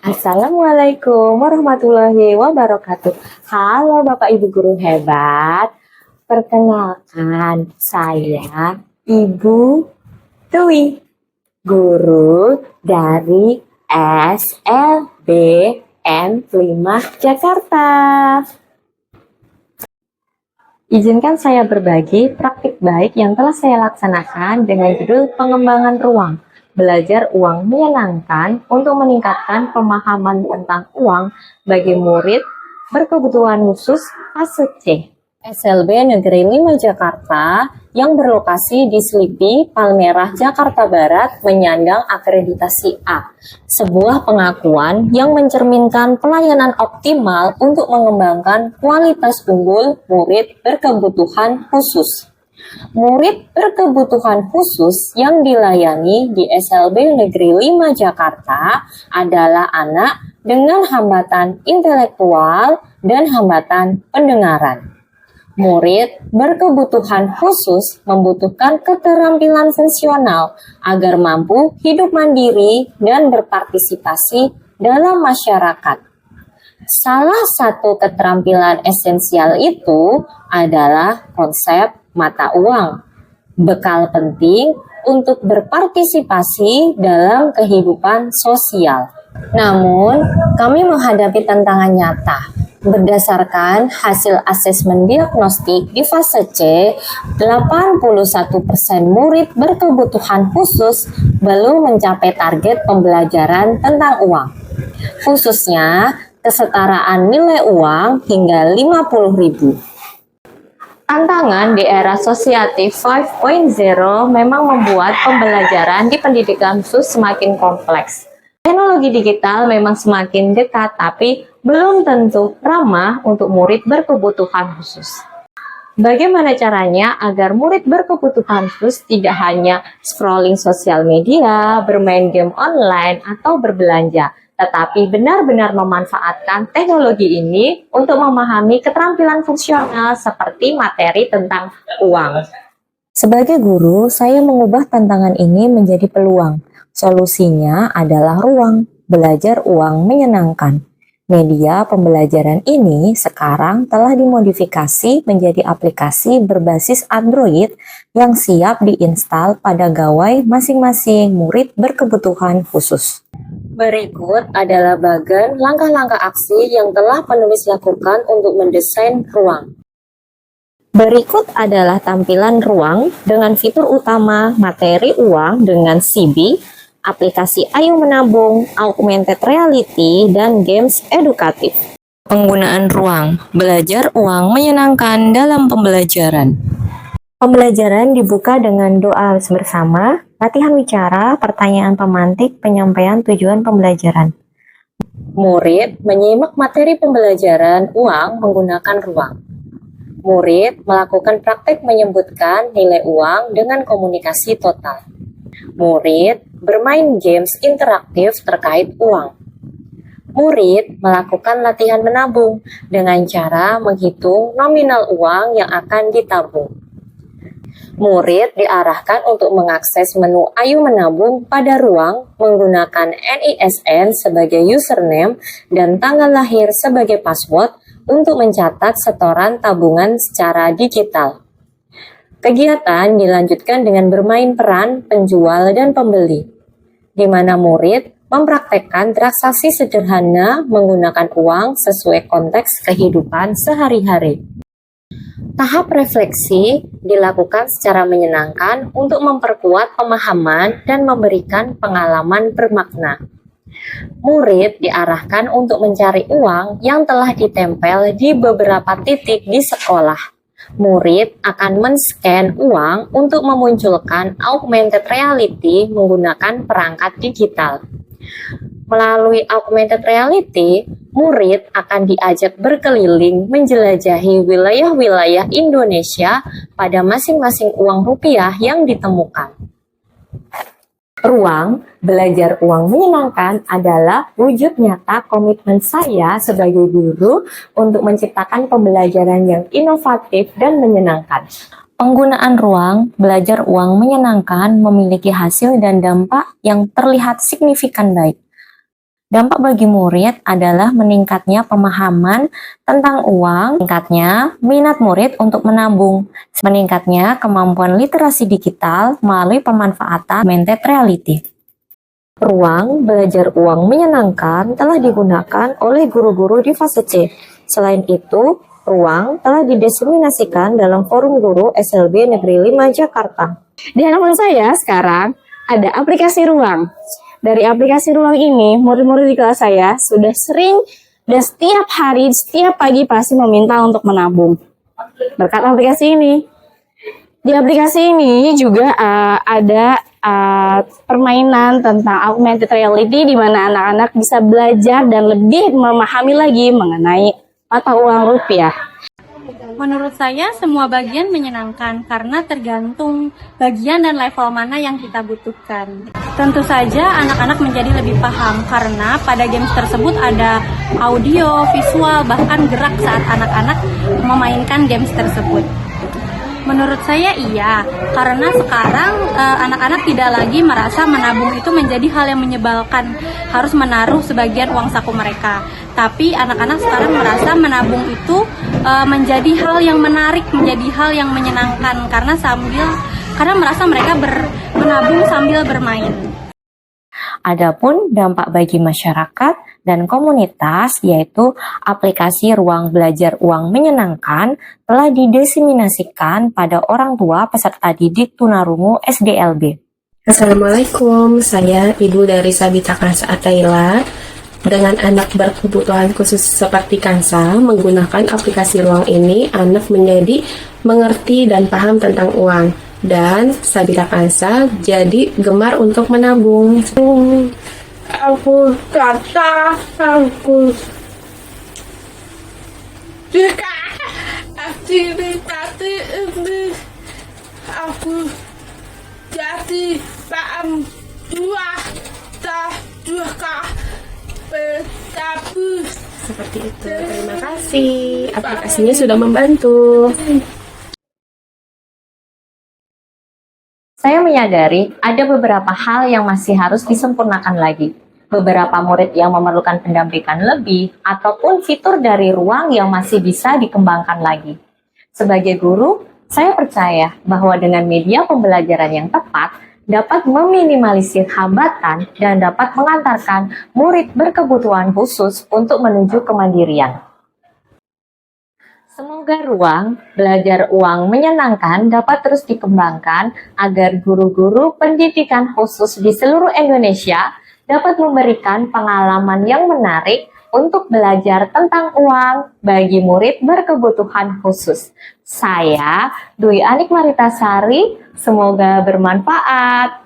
Assalamualaikum warahmatullahi wabarakatuh. Halo Bapak Ibu guru hebat. Perkenalkan, saya Ibu Dwi, guru dari SLBN 5 Jakarta. Izinkan saya berbagi praktik baik yang telah saya laksanakan dengan judul pengembangan ruang. Belajar uang menyenangkan untuk meningkatkan pemahaman tentang uang bagi murid berkebutuhan khusus fase C. SLB Negeri 5 Jakarta yang berlokasi di Selipi, Palmerah, Jakarta Barat menyandang akreditasi A, sebuah pengakuan yang mencerminkan pelayanan optimal untuk mengembangkan kualitas unggul murid berkebutuhan khusus. Murid berkebutuhan khusus yang dilayani di SLB Negeri 5 Jakarta adalah anak dengan hambatan intelektual dan hambatan pendengaran. Murid berkebutuhan khusus membutuhkan keterampilan fungsional agar mampu hidup mandiri dan berpartisipasi dalam masyarakat. Salah satu keterampilan esensial itu adalah konsep mata uang, bekal penting untuk berpartisipasi dalam kehidupan sosial. Namun, kami menghadapi tantangan nyata. Berdasarkan hasil asesmen diagnostik di fase C, 81% murid berkebutuhan khusus belum mencapai target pembelajaran tentang uang. Khususnya, kesetaraan nilai uang hingga 50.000. Tantangan di era Society 5.0 memang membuat pembelajaran di pendidikan khusus semakin kompleks. Teknologi digital memang semakin dekat, tapi belum tentu ramah untuk murid berkebutuhan khusus. Bagaimana caranya agar murid berkebutuhan khusus tidak hanya scrolling sosial media, bermain game online, atau berbelanja, tetapi benar-benar memanfaatkan teknologi ini untuk memahami keterampilan fungsional seperti materi tentang uang. Sebagai guru, saya mengubah tantangan ini menjadi peluang. Solusinya adalah ruang belajar uang menyenangkan. Media pembelajaran ini sekarang telah dimodifikasi menjadi aplikasi berbasis Android yang siap diinstal pada gawai masing-masing murid berkebutuhan khusus. Berikut adalah bagian langkah-langkah aksi yang telah penulis lakukan untuk mendesain ruang. Berikut adalah tampilan ruang dengan fitur utama materi uang dengan CB, aplikasi Ayo Menabung, augmented reality, dan games edukatif. Penggunaan ruang, belajar uang menyenangkan dalam pembelajaran. Pembelajaran dibuka dengan doa bersama, latihan bicara, pertanyaan pemantik, penyampaian tujuan pembelajaran. Murid menyimak materi pembelajaran uang menggunakan ruang. Murid melakukan praktek menyebutkan nilai uang dengan komunikasi total. Murid bermain games interaktif terkait uang. Murid melakukan latihan menabung dengan cara menghitung nominal uang yang akan ditabung. Murid diarahkan untuk mengakses menu Ayo Menabung pada ruang menggunakan NISN sebagai username dan tanggal lahir sebagai password untuk mencatat setoran tabungan secara digital. Kegiatan dilanjutkan dengan bermain peran penjual dan pembeli, di mana murid mempraktekkan transaksi sederhana menggunakan uang sesuai konteks kehidupan sehari-hari. Tahap refleksi dilakukan secara menyenangkan untuk memperkuat pemahaman dan memberikan pengalaman bermakna. Murid diarahkan untuk mencari uang yang telah ditempel di beberapa titik di sekolah. Murid akan men-scan uang untuk memunculkan augmented reality menggunakan perangkat digital. Melalui augmented reality, murid akan diajak berkeliling menjelajahi wilayah-wilayah Indonesia pada masing-masing uang rupiah yang ditemukan. Ruang belajar uang menyenangkan adalah wujud nyata komitmen saya sebagai guru untuk menciptakan pembelajaran yang inovatif dan menyenangkan. Penggunaan ruang belajar uang menyenangkan memiliki hasil dan dampak yang terlihat signifikan baik. Dampak bagi murid adalah meningkatnya pemahaman tentang uang, meningkatnya minat murid untuk menabung, meningkatnya kemampuan literasi digital melalui pemanfaatan augmented reality. Ruang belajar uang menyenangkan telah digunakan oleh guru-guru di fase C. Selain itu, ruang telah didiseminasikan dalam forum guru SLB Negeri 5 Jakarta. Di hadapan saya sekarang ada aplikasi Ruang. Dari aplikasi Ruang ini, murid-murid di kelas saya sudah sering dan setiap hari, setiap pagi pasti meminta untuk menabung. Berkat aplikasi ini. Di aplikasi ini juga ada permainan tentang augmented reality di mana anak-anak bisa belajar dan lebih memahami lagi mengenai mata uang rupiah. Menurut saya, semua bagian menyenangkan karena tergantung bagian dan level mana yang kita butuhkan. Tentu saja anak-anak menjadi lebih paham karena pada games tersebut ada audio, visual, bahkan gerak saat anak-anak memainkan games tersebut. Menurut saya iya, karena sekarang anak-anak tidak lagi merasa menabung itu menjadi hal yang menyebalkan, harus menaruh sebagian uang saku mereka. Tapi anak-anak sekarang merasa menabung itu menjadi hal yang menarik, menjadi hal yang menyenangkan karena merasa mereka menabung sambil bermain. Adapun dampak bagi masyarakat dan komunitas yaitu aplikasi Ruang Belajar Uang Menyenangkan telah didiseminasikan pada orang tua peserta didik tunarungu SDLB. Assalamualaikum, saya ibu dari Sabita Kansa Ataila. Dengan anak berkebutuhan khusus seperti Kansa, menggunakan aplikasi Ruang ini, anak menjadi mengerti dan paham tentang uang. Dan Sabita Kansa jadi gemar untuk menabung. Aku kata aku jika aktivitas ini aku jadi paham dua seperti itu. Terima kasih, aplikasinya sudah membantu. Saya menyadari ada beberapa hal yang masih harus disempurnakan lagi. Beberapa murid yang memerlukan pendampingan lebih, ataupun fitur dari ruang yang masih bisa dikembangkan lagi. Sebagai guru, saya percaya bahwa dengan media pembelajaran yang tepat, dapat meminimalisir hambatan dan dapat mengantarkan murid berkebutuhan khusus untuk menuju kemandirian. Semoga Ruang Belajar Uang Menyenangkan dapat terus dikembangkan agar guru-guru pendidikan khusus di seluruh Indonesia dapat memberikan pengalaman yang menarik untuk belajar tentang uang bagi murid berkebutuhan khusus. Saya, Dwi Anik Maritasari, semoga bermanfaat.